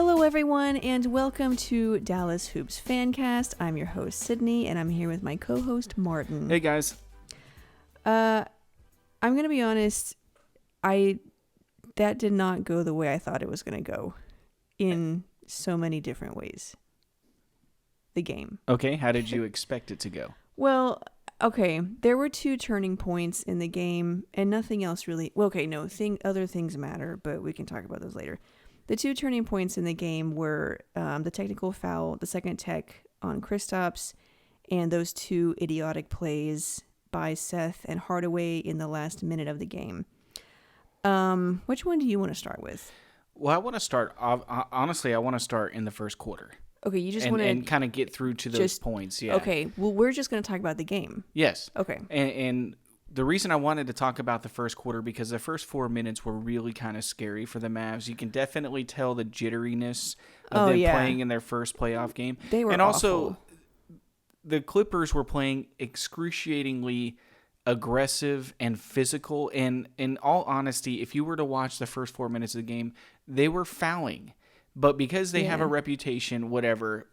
Hello, everyone, and welcome to Dallas Hoops Fancast. I'm your host, Sydney, and I'm here with my co-host, Martin. Hey, guys. I'm going to be honest, that did not go the way I thought it was going to go in so many different ways. The game. Okay, how did you expect it to go? Well, okay, there were two turning points in the game, and nothing else really... Well, okay, no, other things matter, but we can talk about those later. The two turning points in the game were the technical foul, the second tech on Kristaps, and those two idiotic plays by Seth and Hardaway in the last minute of the game. Which one do you want to start with? Well, I want to start, honestly, I want to start in the first quarter. Okay, you just want to... And kind of get through to those points, yeah. Okay, well, we're just going to talk about the game. Yes. Okay. And the reason I wanted to talk about the first quarter, because the first 4 minutes were really kind of scary for the Mavs. You can definitely tell the jitteriness of them playing in their first playoff game. They were And also, awful. The Clippers were playing excruciatingly aggressive and physical. And in all honesty, if you were to watch the first 4 minutes of the game, they were fouling. But because they have a reputation, whatever.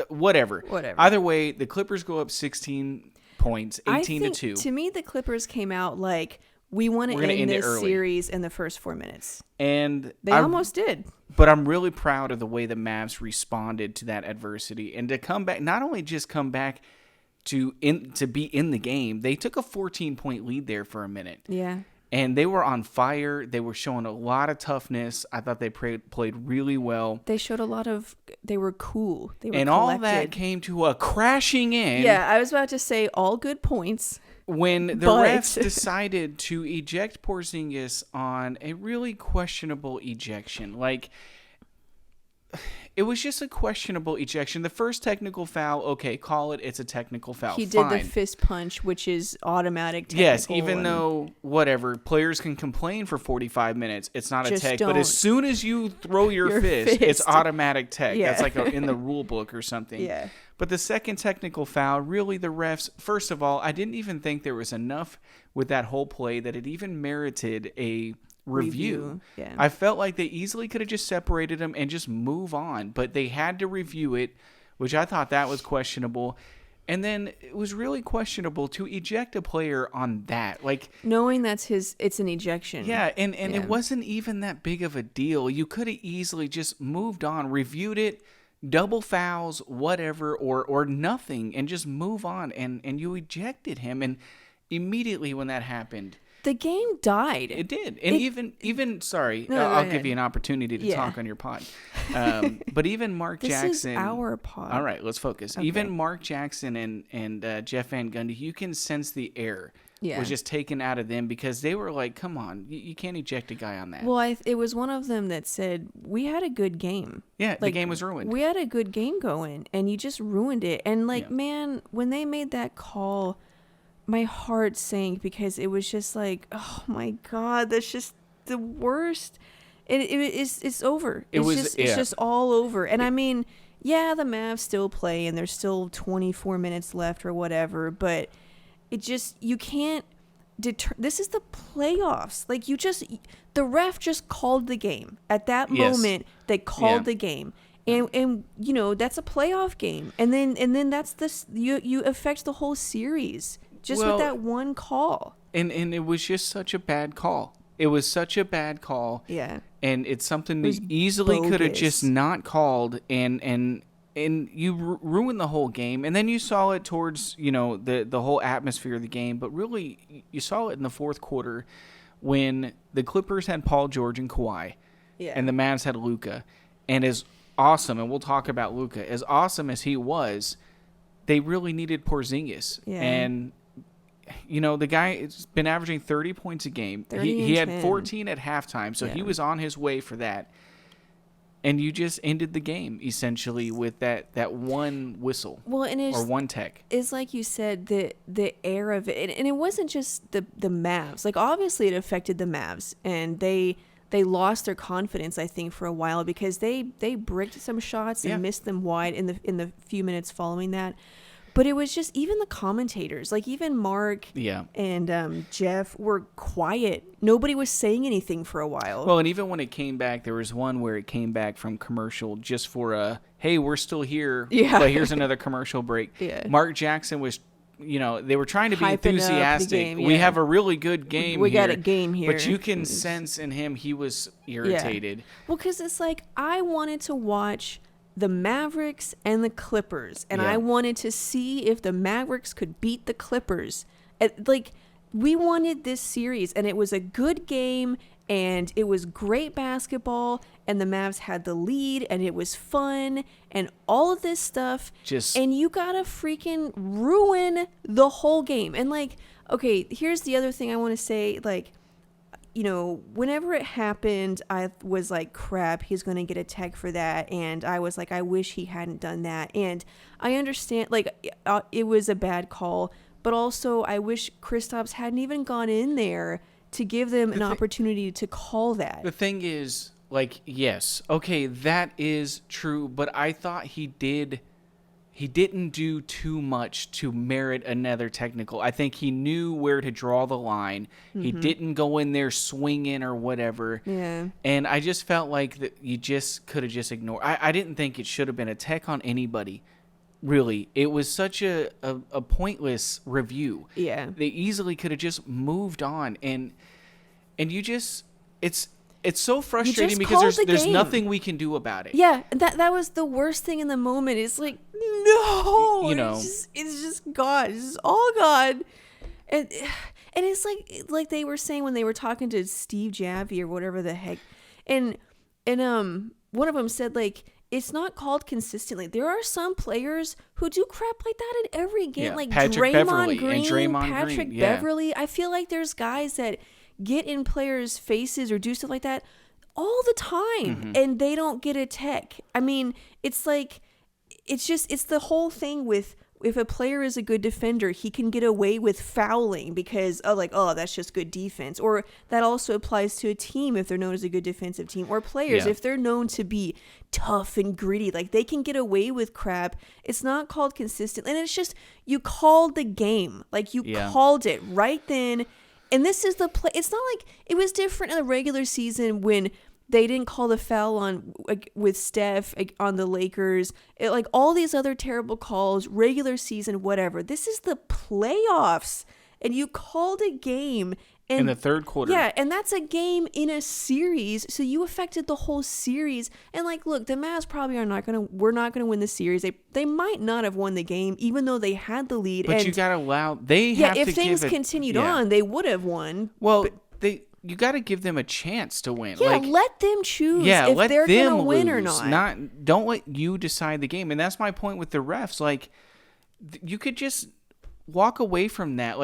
Either way, the Clippers go up 16 points, 18-2. To me, the Clippers came out like, we want to end this series in the first 4 minutes. And they almost did. But I'm really proud of the way the Mavs responded to that adversity. And to come back, not only just come back to be in the game, they took a 14-point lead there for a minute. Yeah. And they were on fire. They were showing a lot of toughness. I thought they played really well. They showed they were cool. They were and collected. All that came to a crashing in. Yeah, I was about to say all good points. When the refs decided to eject Porzingis on a really questionable ejection. Like, it was just a questionable ejection. The first technical foul, okay, call it. It's a technical foul. He did the fist punch, which is automatic technical. Yes, even though, whatever, players can complain for 45 minutes. It's not a tech. But as soon as you throw your fist, it's automatic tech. Yeah. That's like in the rule book or something. Yeah. But the second technical foul, really the refs, first of all, I didn't even think there was enough with that whole play that it even merited a review. Yeah. I felt like they easily could have just separated them and just move on, but they had to review it, which I thought that was questionable. And then it was really questionable to eject a player on that, like knowing it's an ejection. Yeah, and it wasn't even that big of a deal. You could have easily just moved on, reviewed it, double fouls, whatever, or nothing, and just move on. And you ejected him, and immediately when that happened, the game died. It did. And sorry, I'll give you an opportunity to talk on your pod. But even Mark Jackson. This is our pod. All right, let's focus. Okay. Even Mark Jackson and Jeff Van Gundy, you can sense the air was just taken out of them because they were like, come on, you can't eject a guy on that. Well, it was one of them that said, we had a good game. Yeah, the game was ruined. We had a good game going, and you just ruined it. And, man, when they made that call, my heart sank because it was just like, oh my God, that's just the worst. It's over. It's just all over. And I mean, the Mavs still play and there's still 24 minutes left or whatever, but you can't this is the playoffs. Like the ref just called the game. At that moment, they called the game. And that's a playoff game. And then that's you affect the whole series. Just with that one call. And it was just such a bad call. It was such a bad call. Yeah. And it's something they easily could have just not called and you ruined the whole game. And then you saw it towards, the whole atmosphere of the game. But really, you saw it in the fourth quarter when the Clippers had Paul George and Kawhi. Yeah. And the Mavs had Luka. And as awesome, and we'll talk about Luka, as awesome as he was, they really needed Porzingis. Yeah. And the guy has been averaging 30 points a game. He had 14 at halftime, so he was on his way for that. And you just ended the game, essentially, with that one whistle or one tech. It's like you said, the air of it. And it wasn't just the Mavs. Like, obviously, it affected the Mavs. And they lost their confidence, I think, for a while because they bricked some shots and missed them wide in the few minutes following that. But it was just even the commentators, like even Mark and Jeff were quiet. Nobody was saying anything for a while. Well, and even when it came back, there was one where it came back from commercial just for a, hey, we're still here, but here's another commercial break. Mark Jackson was, they were trying to be enthusiastic. Game, we have a really good game we here. Got a game here. But you can sense in him he was irritated. Well, because it's like I wanted to watch the Mavericks and the Clippers, and I wanted to see if the Mavericks could beat the Clippers. We wanted this series, and it was a good game, and it was great basketball, and the Mavs had the lead, and it was fun, and all of this stuff. And you gotta freaking ruin the whole game. And okay, here's the other thing I want to say, whenever it happened, I was like, crap, he's going to get a tech for that. And I was like, I wish he hadn't done that. And I understand, it was a bad call. But also, I wish Kristaps hadn't even gone in there to give them an opportunity to call that. The thing is, yes, okay, that is true. But I thought he didn't do too much to merit another technical. I think he knew where to draw the line. He didn't go in there swinging or whatever. Yeah. And I just felt like that you just could have just ignored. I didn't think it should have been a tech on anybody. Really. It was such a pointless review. Yeah. They easily could have just moved on. And you just... It's so frustrating because there's nothing we can do about it. Yeah, that was the worst thing in the moment. It's like, no, it's just God. It's just all God. And it's like they were saying when they were talking to Steve Javi or whatever the heck. And one of them said, it's not called consistently. There are some players who do crap like that in every game. Yeah, Patrick Beverley and Draymond Patrick Green. Beverley. I feel like there's guys that get in players' faces or do stuff like that all the time, and they don't get a tech. I mean, it's the whole thing with, if a player is a good defender, he can get away with fouling because that's just good defense. Or that also applies to a team if they're known as a good defensive team, or players if they're known to be tough and gritty, they can get away with crap. It's not called consistent, and it's just, you called the game, called it right then. And this is the play. It's not like it was different in the regular season when they didn't call the foul on with Steph on the Lakers. All these other terrible calls, regular season, whatever. This is the playoffs, and you called a game in the third quarter. Yeah, and that's a game in a series, so you affected the whole series. And look, the Mavs probably we're not gonna win the series. They might not have won the game, even though they had the lead. But you gotta allow if things continued on, they would have won. Well, you got to give them a chance to win. Yeah, let them choose if they're going to win or not. Don't let you decide the game. And that's my point with the refs. You could just walk away from that.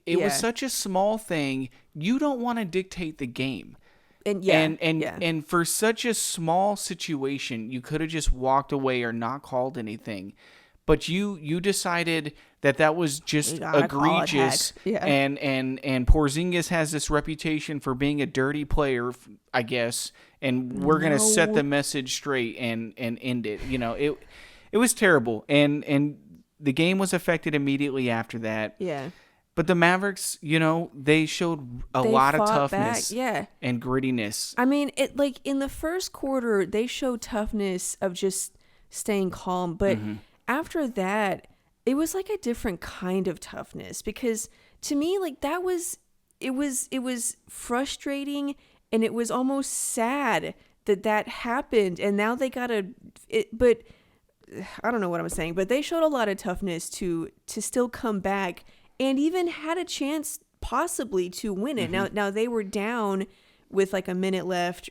It was such a small thing. You don't want to dictate the game. And for such a small situation, you could have just walked away or not called anything. But you decided that was just egregious. Yeah. And Porzingis has this reputation for being a dirty player, I guess. And we're gonna set the message straight and end it. It was terrible. And the game was affected immediately after that. Yeah. But the Mavericks, they showed a lot of toughness and grittiness. I mean, in the first quarter, they showed toughness of just staying calm. But after that, it was a different kind of toughness, because to me, it was frustrating, and it was almost sad that happened. And now they but I don't know what I'm saying, but they showed a lot of toughness to still come back, and even had a chance possibly to win it. Now they were down with a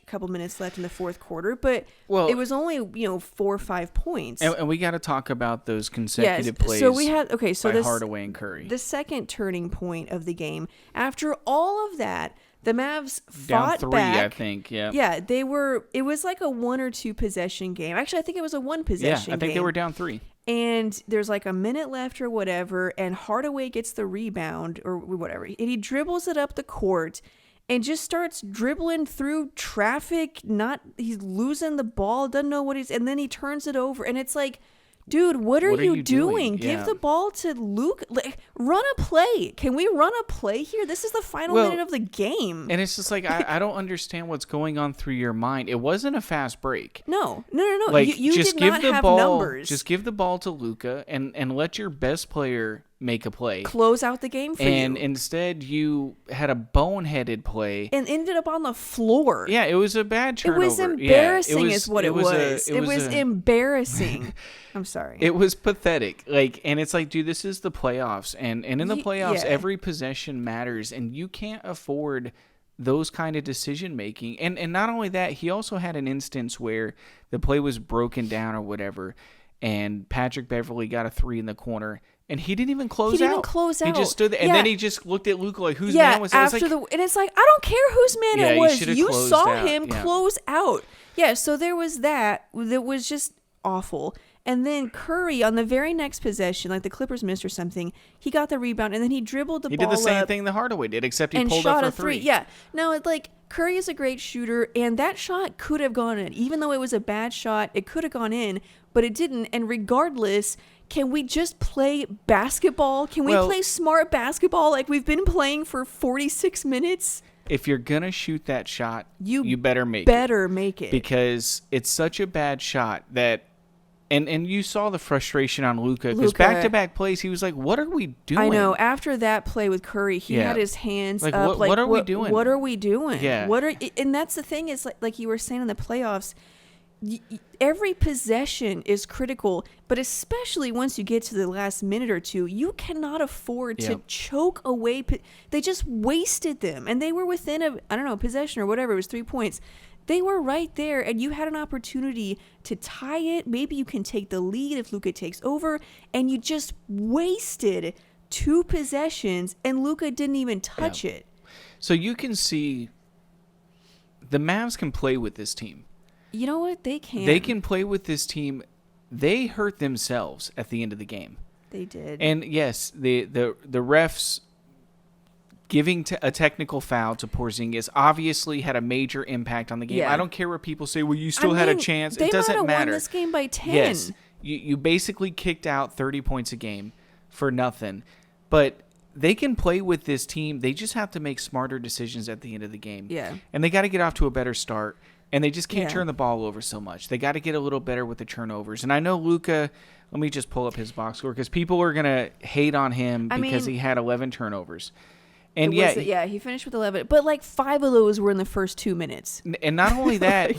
couple minutes left in the fourth quarter, but it was only 4 or 5 points. And we got to talk about those consecutive plays. So we had by Hardaway and Curry. The second turning point of the game. After all of that, the Mavs down fought 3, back. I think. Yeah. Yeah, they were. It was a 1 or 2 possession game. Actually, I think it was a 1 possession game. Yeah, I think they were down 3. And there's a minute left or whatever, and Hardaway gets the rebound or whatever, and he dribbles it up the court and just starts dribbling through traffic. He's losing the ball, doesn't know what and then he turns it over, and it's Dude, what are you doing? Yeah. Give the ball to Luke. Run a play. Can we run a play here? This is the final minute of the game. And it's just like, I don't understand what's going on through your mind. It wasn't a fast break. No. Like, you just did give not the have ball, numbers. Just give the ball to Luka and let your best player make a play. Close out the game for you. And instead, you had a boneheaded play. And ended up on the floor. Yeah, it was a bad turnover. It was embarrassing is what it was. It was embarrassing. I'm sorry. It was pathetic. And it's like, dude, this is the playoffs. And in the playoffs, every possession matters. And you can't afford those kind of decision making. And not only that, he also had an instance where the play was broken down or whatever. And Patrick Beverley got a 3 in the corner. And he didn't even close out. He just stood there. And then he just looked at Luka like, whose man was it? And it's like, I don't care whose man it was. You saw him close out. Yeah, so there was that. That was just awful. And then Curry, on the very next possession, like the Clippers missed or something, he got the rebound, and then he dribbled the ball up. He did the same thing the Hardaway did, except he pulled up for a 3. Yeah. No, Curry is a great shooter, and that shot could have gone in. Even though it was a bad shot, it could have gone in, but it didn't. And regardless, can we just play basketball? Can we play smart basketball like we've been playing for 46 minutes? If you're going to shoot that shot, you better make it. Because it's such a bad shot that... And you saw the frustration on Luka because back-to-back plays, he was like, what are we doing? I know. After that play with Curry, he had his hands up. What are we doing? What are we doing? Yeah. And that's the thing is, like you were saying in the playoffs, every possession is critical, but especially once you get to the last minute or two, you cannot afford to choke away. They just wasted them, and they were within a possession or whatever. It was 3 points. They were right there, and you had an opportunity to tie it. Maybe you can take the lead if Luka takes over, and you just wasted 2 possessions, and Luka didn't even touch it. So you can see the Mavs can play with this team. You know what? They can. They can play with this team. They hurt themselves at the end of the game. They did. And yes, the refs giving a technical foul to Porzingis obviously had a major impact on the game. Yeah. I don't care what people say. Well, you still had a chance. It doesn't matter. They might have won this game by 10. Yes, you basically kicked out 30 points a game for nothing. But they can play with this team. They just have to make smarter decisions at the end of the game. Yeah. And they got to get off to a better start. And they just can't turn the ball over so much. They got to get a little better with the turnovers. And I know Luka, let me just pull up his box score because people are going to hate on him because he had 11 turnovers. And he finished with 11, but 5 of those were in the first 2 minutes. And not only that,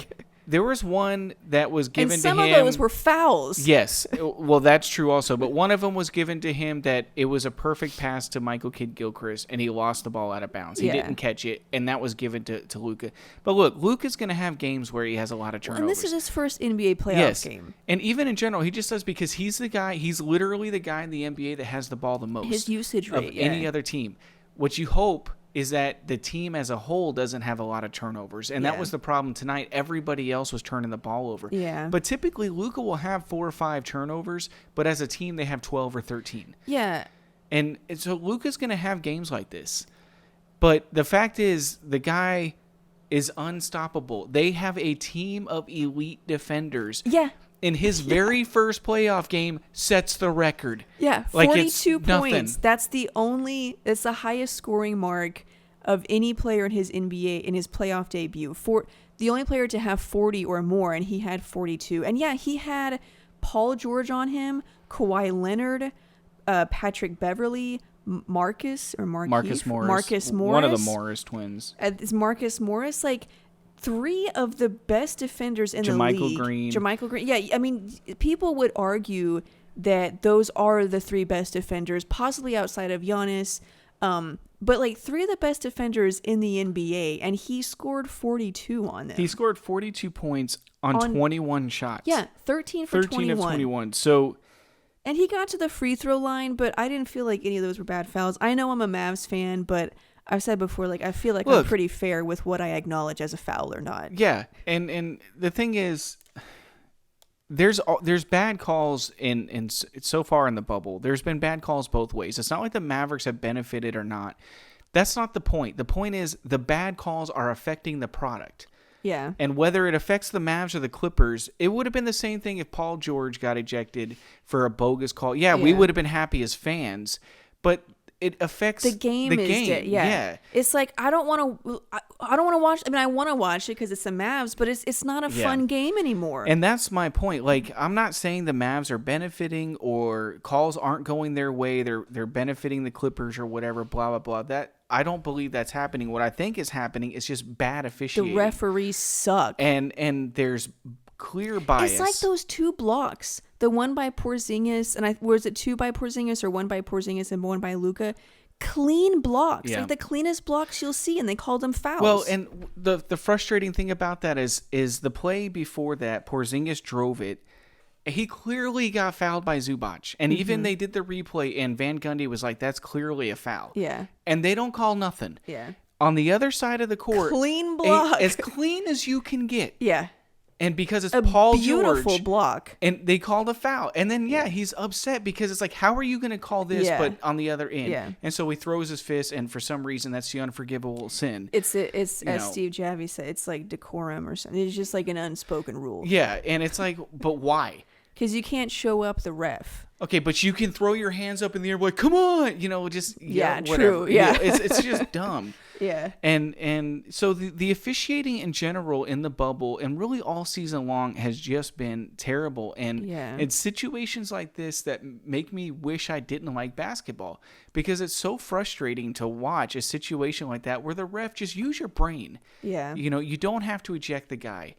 there was one that was given to him. And some of those were fouls. Yes, well, that's true also. But one of them was given to him that it was a perfect pass to Michael Kidd-Gilchrist, and he lost the ball out of bounds. He didn't catch it, and that was given to Luka. But look, Luka's going to have games where he has a lot of turnovers. And this is his first NBA playoff game. And even in general, he just does because he's the guy. He's literally the guy in the NBA that has the ball the most. His usage rate of any other team. What you hope is that the team as a whole doesn't have a lot of turnovers. And that was the problem tonight. Everybody else was turning the ball over. Yeah. But typically, Luka will have 4 or 5 turnovers, but as a team, they have 12 or 13. Yeah. And so Luka's going to have games like this. But the fact is, the guy is unstoppable. They have a team of elite defenders. Yeah. In his very first playoff game, sets the record. Yeah, 42 points. That's the highest scoring mark of any player in his NBA in his playoff debut. The only player to have 40 or more, and he had 42. And yeah, he had Paul George on him, Kawhi Leonard, Patrick Beverley, Marcus Morris. One of the Morris twins. It's Marcus Morris. 3 of the best defenders in the league. JaMychal Green. Yeah, I mean, people would argue that those are the 3 best defenders, possibly outside of Giannis. But 3 of the best defenders in the NBA, and he scored 42 on them. He scored 42 points on 21 shots. Yeah, 13 for 21. 13 of 21. So... And he got to the free throw line, but I didn't feel like any of those were bad fouls. I know I'm a Mavs fan, but... I've said before, I feel like I'm pretty fair with what I acknowledge as a foul or not. Yeah, and the thing is, there's bad calls in so far in the bubble. There's been bad calls both ways. It's not like the Mavericks have benefited or not. That's not the point. The point is the bad calls are affecting the product. Yeah. And whether it affects the Mavs or the Clippers, it would have been the same thing if Paul George got ejected for a bogus call. Yeah, we would have been happy as fans, but it affects the game. Yeah. It's like I don't want to watch. I mean, I want to watch it because it's the Mavs, but it's not a fun game anymore. And that's my point. Like, I'm not saying the Mavs are benefiting or calls aren't going their way. They're benefiting the Clippers or whatever. Blah blah blah. That I don't believe that's happening. What I think is happening is just bad officiating. The referees suck. And there's clear bias. It's like those 2 blocks. The one by Porzingis, and was it 2 by Porzingis or 1 by Porzingis and 1 by Luka? Clean blocks, like the cleanest blocks you'll see, and they called them fouls. Well, and the frustrating thing about that is the play before that, Porzingis drove it. He clearly got fouled by Zubac, and even they did the replay, and Van Gundy was like, "That's clearly a foul." Yeah, and they don't call nothing. Yeah, on the other side of the court, clean block, as clean as you can get. Yeah. And because it's a Paul beautiful George, block, and they called a foul, and then he's upset because it's like, how are you going to call this? But on the other end, and so he throws his fist, and for some reason, that's the unforgivable sin. It's as Steve Javi said, it's like decorum or something. It's just like an unspoken rule. Yeah, and it's like, but why? Because you can't show up the ref. Okay, but you can throw your hands up in the air, like, come on, just whatever. True, yeah. It's just dumb. Yeah. And so the officiating in general in the bubble and really all season long has just been terrible. And it's situations like this that make me wish I didn't like basketball, because it's so frustrating to watch a situation like that where the ref just use your brain. Yeah. You don't have to eject the guy.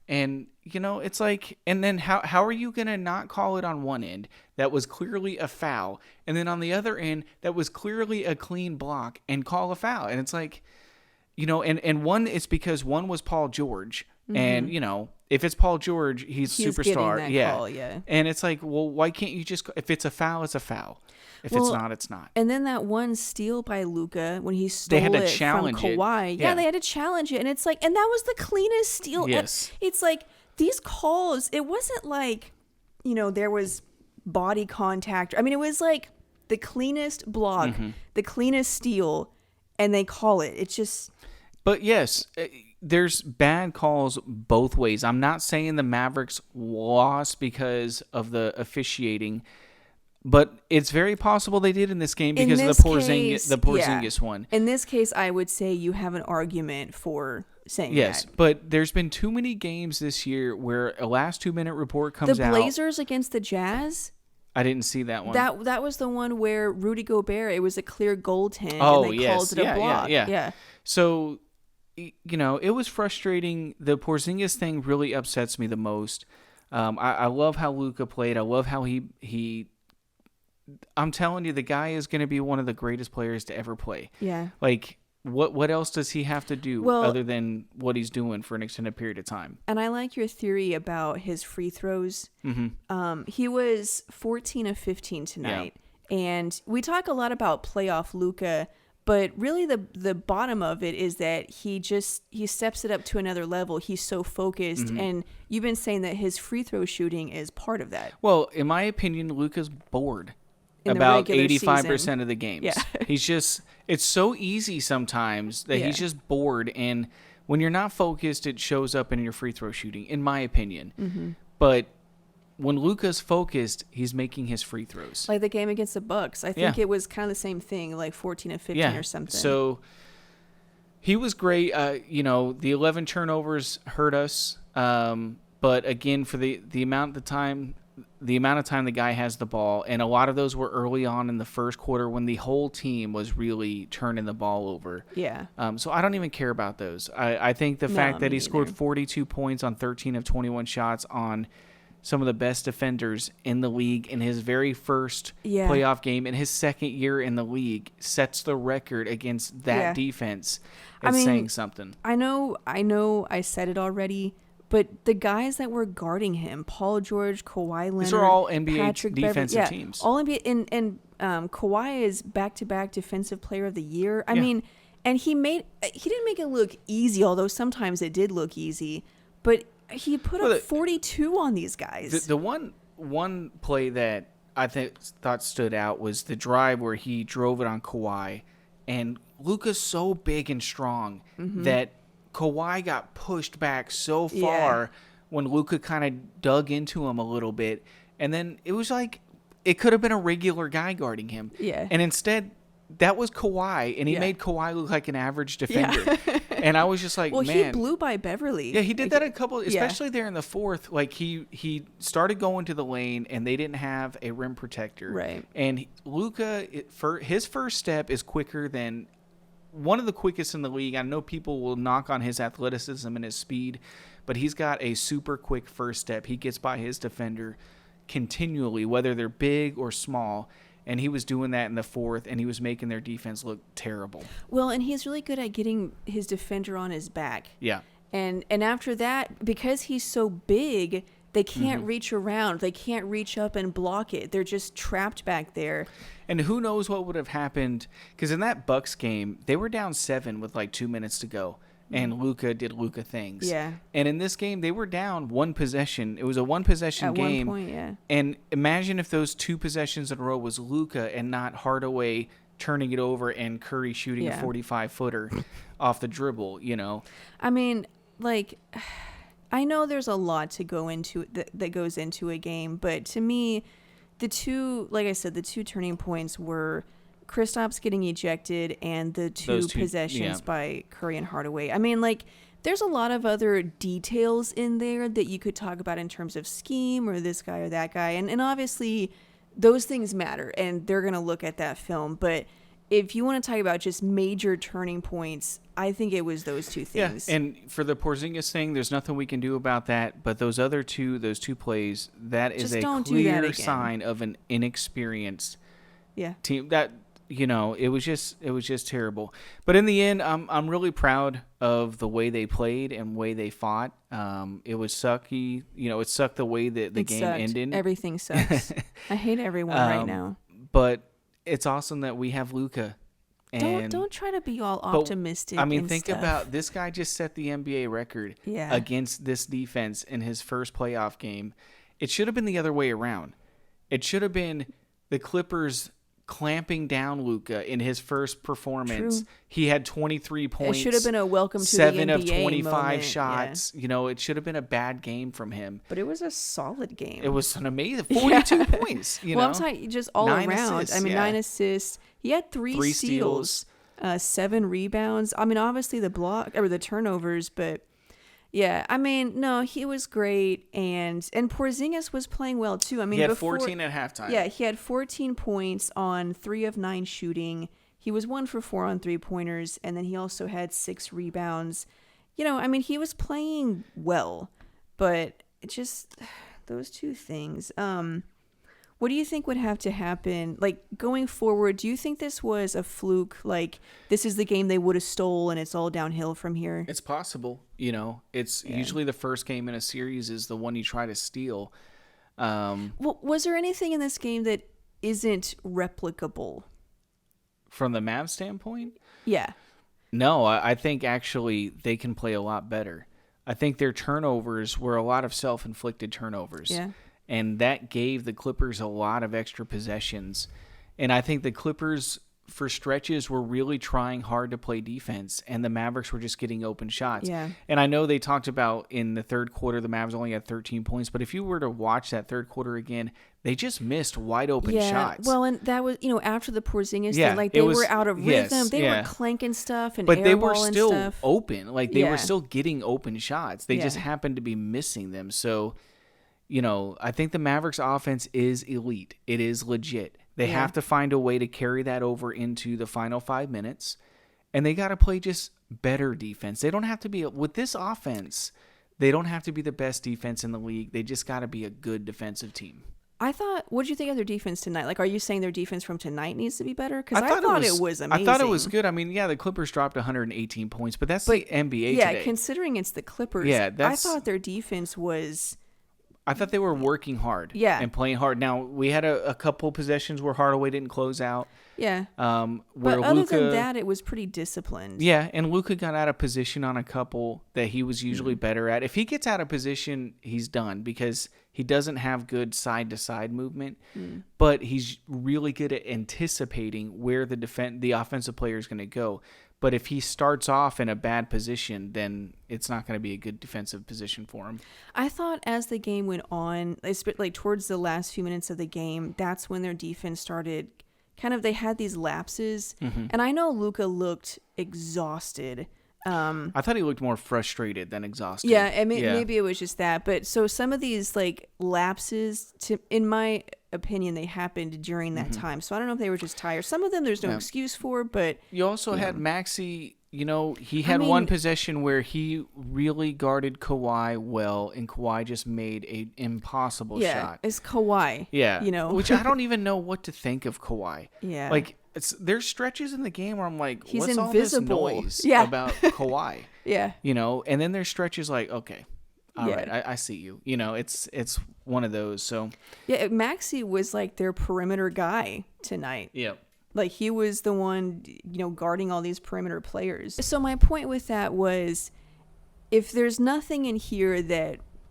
And, it's like, and then how are you going to not call it on one end that was clearly a foul, and then on the other end that was clearly a clean block and call a foul? And it's like, and one, it's because one was Paul George. And, if it's Paul George, he's superstar. Getting that call, And it's like, well, why can't you just, if it's a foul, it's a foul. If it's not, it's not. And then that one steal by Luka when he stole it from Kawhi. Yeah, they had to challenge it. And it's like, and that was the cleanest steal. Yes. It's like these calls, it wasn't like, there was body contact. I mean, it was like the cleanest block, the cleanest steal, and they call it. It's just. But yes, there's bad calls both ways. I'm not saying the Mavericks lost because of the officiating, but it's very possible they did in this game because of the Porzingis one. In this case, I would say you have an argument for saying that. Yes, but there's been too many games this year where a last 2-minute report comes out. The Blazers against the Jazz? I didn't see that one. That was the one where Rudy Gobert, it was a clear goaltend, and they called it a block. Yeah. So, it was frustrating. The Porzingis thing really upsets me the most. I love how Luka played. I love how he I'm telling you, the guy is going to be one of the greatest players to ever play. Yeah. Like, what else does he have to do other than what he's doing for an extended period of time? And I like your theory about his free throws. He was 14 of 15 tonight. Yeah. And we talk a lot about playoff Luka, but really the bottom of it is that he steps it up to another level. He's so focused. And you've been saying that his free throw shooting is part of that. Well, in my opinion, Luka's bored. About 85% of the games. Yeah. It's so easy sometimes that he's just bored. And when you're not focused, it shows up in your free throw shooting, in my opinion. But when Luka's focused, he's making his free throws. Like the game against the Bucks. I think it was kind of the same thing, like 14 and 15 or something. So he was great. The 11 turnovers hurt us. But again, for the amount of time the guy has the ball, and a lot of those were early on in the first quarter when the whole team was really turning the ball over. Yeah. So I don't even care about those. I think the fact that he scored 42 points on 13 of 21 shots on some of the best defenders in the league in his very first playoff game in his second year in the league sets the record against that defense. It's saying something. I know I said it already, but the guys that were guarding him, Paul George, Kawhi Leonard, these are all NBA Patrick defensive teams. All NBA, and Kawhi is back-to-back Defensive Player of the Year. I mean, and he didn't make it look easy, although sometimes it did look easy. But he put up 42 on these guys. The one play that I thought stood out was the drive where he drove it on Kawhi, and Luka's so big and strong that Kawhi got pushed back so far when Luka kind of dug into him a little bit. And then it was like it could have been a regular guy guarding him. Yeah. And instead, that was Kawhi, and he made Kawhi look like an average defender. Yeah. And I was just like, well, man. he blew by Beverly. Yeah, he did that a couple, especially there in the fourth. Like, he started going to the lane, and they didn't have a rim protector. Right. And Luka, his first step is quicker than one of the quickest in the league. I know people will knock on his athleticism and his speed, but he's got a super quick first step. He gets by his defender continually, whether they're big or small. And he was doing that in the fourth, and he was making their defense look terrible. Well, and he's really good at getting his defender on his back. Yeah. And after that, because he's so big, they can't reach around. They can't reach up and block it. They're just trapped back there. And who knows what would have happened, because in that Bucks game, they were down 7 with like 2 minutes to go. And Luka did Luka things. Yeah. And in this game, they were down 1 possession. It was a 1-possession game. At one point, yeah. And imagine if those 2 possessions in a row was Luka and not Hardaway turning it over and Curry shooting a 45-footer off the dribble, you know? I mean, like, I know there's a lot to go into that goes into a game, but to me, the two turning points were Kristaps getting ejected and the two possessions by Curry and Hardaway. I mean, like, there's a lot of other details in there that you could talk about in terms of scheme or this guy or that guy. And obviously those things matter and they're going to look at that film. But if you want to talk about just major turning points, I think it was those two things. Yeah, and for the Porzingis thing, there's nothing we can do about that. But those two plays, that is a clear sign of an inexperienced team. That, you know, it was just terrible. But in the end, I'm really proud of the way they played and way they fought. It was sucky. You know, it sucked the way that the game ended. Everything sucks. I hate everyone right now. But it's awesome that we have Luka. And don't try to be all optimistic. I mean, think about this guy just set the NBA record against this defense in his first playoff game. It should have been the other way around. It should have been the Clippers clamping down Luka in his first performance. True. He had 23 points. It should have been a welcome to the NBA 7 of 25 moment. shots. You know, it should have been a bad game from him. But it was a solid game. It was an amazing 42 points. You know? I'm talking just all 9 around. assists, 9 assists. He had 3 steals, 7 rebounds. I mean, obviously the block or the turnovers, but yeah, I mean, no, he was great, and Porzingis was playing well too. I mean, he had 14 at halftime. Yeah, he had 14 points on 3 of 9 shooting. He was 1 for 4 on 3-pointers, and then he also had 6 rebounds. You know, I mean, he was playing well, but it just those two things. What do you think would have to happen, like, going forward? Do you think this was a fluke? Like, this is the game they would have stole and it's all downhill from here? It's possible. You know, it's usually the first game in a series is the one you try to steal. Well, was there anything in this game that isn't replicable? From the Mavs standpoint? Yeah. No, I think actually they can play a lot better. I think their turnovers were a lot of self-inflicted turnovers. Yeah. And that gave the Clippers a lot of extra possessions. And I think the Clippers, for stretches, were really trying hard to play defense, and the Mavericks were just getting open shots. Yeah. And I know they talked about in the third quarter, the Mavs only had 13 points, but if you were to watch that third quarter again, they just missed wide open shots. Well, and that was, you know, after the Porzingis thing, like they were out of rhythm. They were clanking stuff and but they were airballing still stuff. open. Like they were still getting open shots. They just happened to be missing them. So, you know, I think the Mavericks offense is elite. It is legit. They have to find a way to carry that over into the final 5 minutes, and they got to play just better defense. They don't have to be, with this offense, they don't have to be the best defense in the league. They just got to be a good defensive team. What did you think of their defense tonight? Like, are you saying their defense from tonight needs to be better? Because I thought it was amazing. I thought it was good. I mean, the Clippers dropped 118 points, but that's the NBA today. Yeah, considering it's the Clippers, I thought their defense was... I thought they were working hard and playing hard. Now, we had a couple possessions where Hardaway didn't close out. Yeah. But other than that, it was pretty disciplined. Yeah, and Luka got out of position on a couple that he was usually better at. If he gets out of position, he's done because he doesn't have good side-to-side movement. But he's really good at anticipating where the offensive player is going to go. But if he starts off in a bad position, then it's not going to be a good defensive position for him. I thought as the game went on, like towards the last few minutes of the game, that's when their defense started they had these lapses. Mm-hmm. And I know Luka looked exhausted. I thought he looked more frustrated than exhausted. Yeah, and maybe it was just that. But so some of these like lapses, in my opinion, they happened during that time. So I don't know if they were just tired. Some of them there's no excuse for, but you also had Maxey. He had one possession where he really guarded Kawhi well, and Kawhi just made an impossible shot. Yeah, it's Kawhi. Yeah, which I don't even know what to think of Kawhi. Yeah, like there's stretches in the game where I'm like, he's what's invisible. All this noise about Kawhi? Yeah, and then there's stretches like, okay, all right, I see you. It's one of those. So yeah, Maxey was like their perimeter guy tonight. Yep. Like, he was the one, guarding all these perimeter players. So my point with that was, if there's nothing in here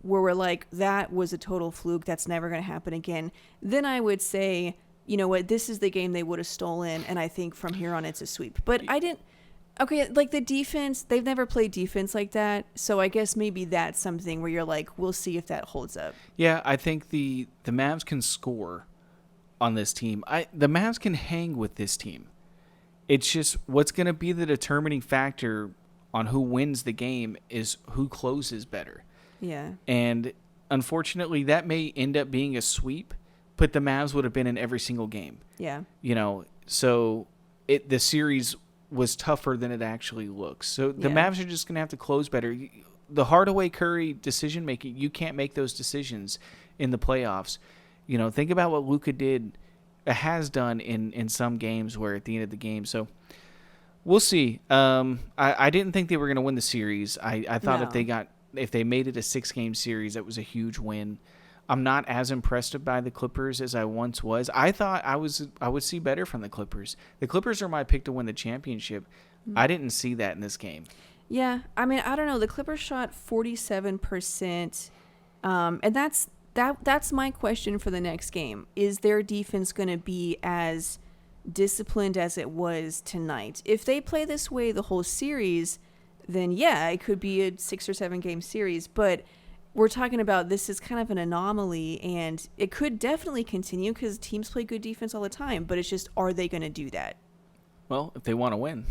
where we're like, that was a total fluke, that's never going to happen again, then I would say, you know what, this is the game they would have stolen, and I think from here on it's a sweep. But I didn't... Okay, like the defense, they've never played defense like that, so I guess maybe that's something where you're like, we'll see if that holds up. Yeah, I think the Mavs can score on this team. The Mavs can hang with this team. It's just what's going to be the determining factor on who wins the game is who closes better. Yeah. And unfortunately, that may end up being a sweep, but the Mavs would have been in every single game. Yeah. So the series was tougher than it actually looks. So the Mavs are just going to have to close better. The Hardaway Curry decision making, you can't make those decisions in the playoffs. Think about what Luka has done in some games where at the end of the game. So we'll see. I didn't think they were going to win the series. I thought if they made it a 6-game series, that was a huge win. I'm not as impressed by the Clippers as I once was. I thought I would see better from the Clippers. The Clippers are my pick to win the championship. I didn't see that in this game. Yeah, I mean, I don't know. The Clippers shot 47%, and that's my question for the next game. Is their defense going to be as disciplined as it was tonight? If they play this way the whole series, then yeah, it could be a 6 or 7 game series. But we're talking about this is kind of an anomaly, and it could definitely continue because teams play good defense all the time. But it's just, are they going to do that? Well, if they want to win.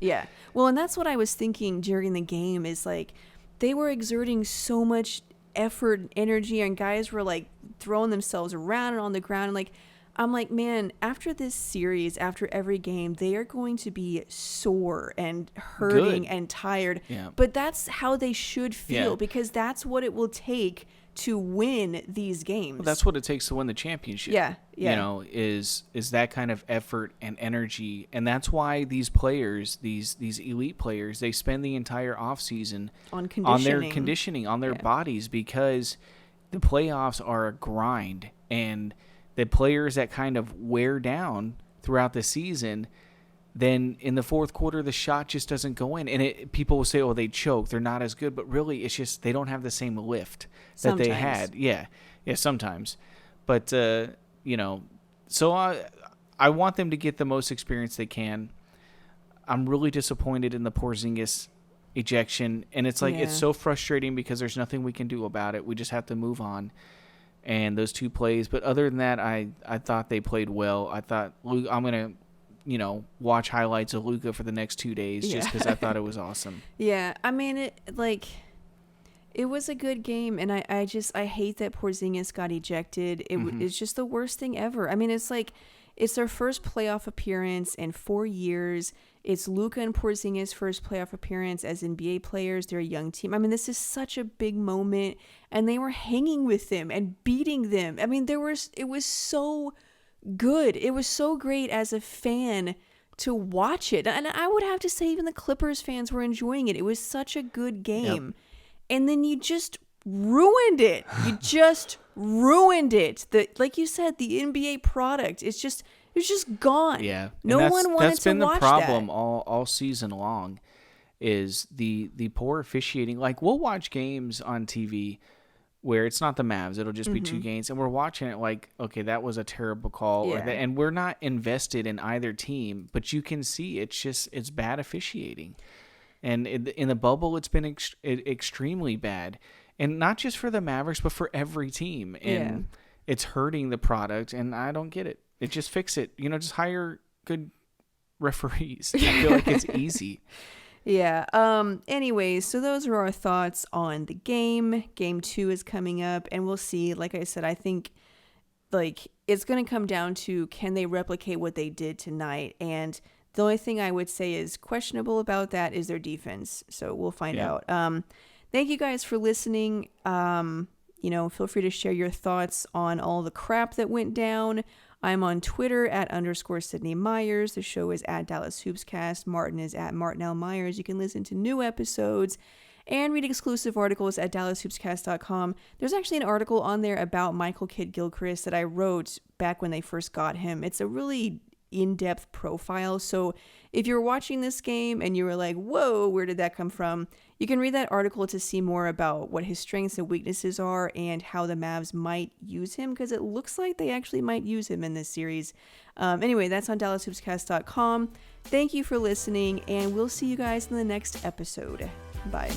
Yeah. Well, and that's what I was thinking during the game is like they were exerting so much effort and energy, and guys were like throwing themselves around and on the ground, and like I'm like, man, after this series, after every game, they are going to be sore and hurting and tired. Yeah. But that's how they should feel because that's what it will take to win these games. Well, that's what it takes to win the championship. Yeah. Is that kind of effort and energy, and that's why these players, these elite players, they spend the entire offseason on their conditioning, on their bodies, because the playoffs are a grind, and the players that kind of wear down throughout the season, then in the fourth quarter the shot just doesn't go in, and people will say, "Oh, they choke, they're not as good," but really it's just they don't have the same lift that they had. Yeah, sometimes, but so I want them to get the most experience they can. I'm really disappointed in the Porzingis ejection, and it's like it's so frustrating because there's nothing we can do about it. We just have to move on. And those 2 plays, but other than that, I thought they played well. I thought I'm gonna watch highlights of Luka for the next 2 days just because I thought it was awesome. Yeah, I mean it was a good game, and I hate that Porzingis got ejected. It's just the worst thing ever. I mean, it's like it's their first playoff appearance in 4 years. It's Luka and Porzingis' first playoff appearance as NBA players. They're a young team. I mean, this is such a big moment, and they were hanging with them and beating them. I mean, it was so good. It was so great as a fan to watch it. And I would have to say even the Clippers fans were enjoying it. It was such a good game. Yep. And then you just ruined it. You just ruined it. Like you said, the NBA product, it's just gone. Yeah. No one wanted to watch that. That's been the problem all season long, is the poor officiating. Like, we'll watch games on TV where it's not the Mavs. It'll just be 2 games. And we're watching it like, okay, that was a terrible call. Yeah. And we're not invested in either team, but you can see it's bad officiating. And in the bubble, it's been extremely bad. And not just for the Mavericks, but for every team. And it's hurting the product, and I don't get it. Just fix it. Just hire good referees. I feel like it's easy. Yeah. Anyways, so those are our thoughts on the game. Game 2 is coming up, and we'll see. Like I said, I think it's going to come down to, can they replicate what they did tonight? And the only thing I would say is questionable about that is their defense. So we'll find out. Thank you guys for listening. Feel free to share your thoughts on all the crap that went down. I'm on Twitter at _Sydney Myers. The show is at Dallas Hoopscast. Martin is at Martin L. Myers. You can listen to new episodes and read exclusive articles at DallasHoopscast.com. There's actually an article on there about Michael Kidd-Gilchrist that I wrote back when they first got him. It's a really in-depth profile. So if you're watching this game and you were like, whoa, where did that come from? You can read that article to see more about what his strengths and weaknesses are and how the Mavs might use him, because it looks like they actually might use him in this series. Anyway, that's on DallasHoopscast.com. Thank you for listening, and we'll see you guys in the next episode. Bye.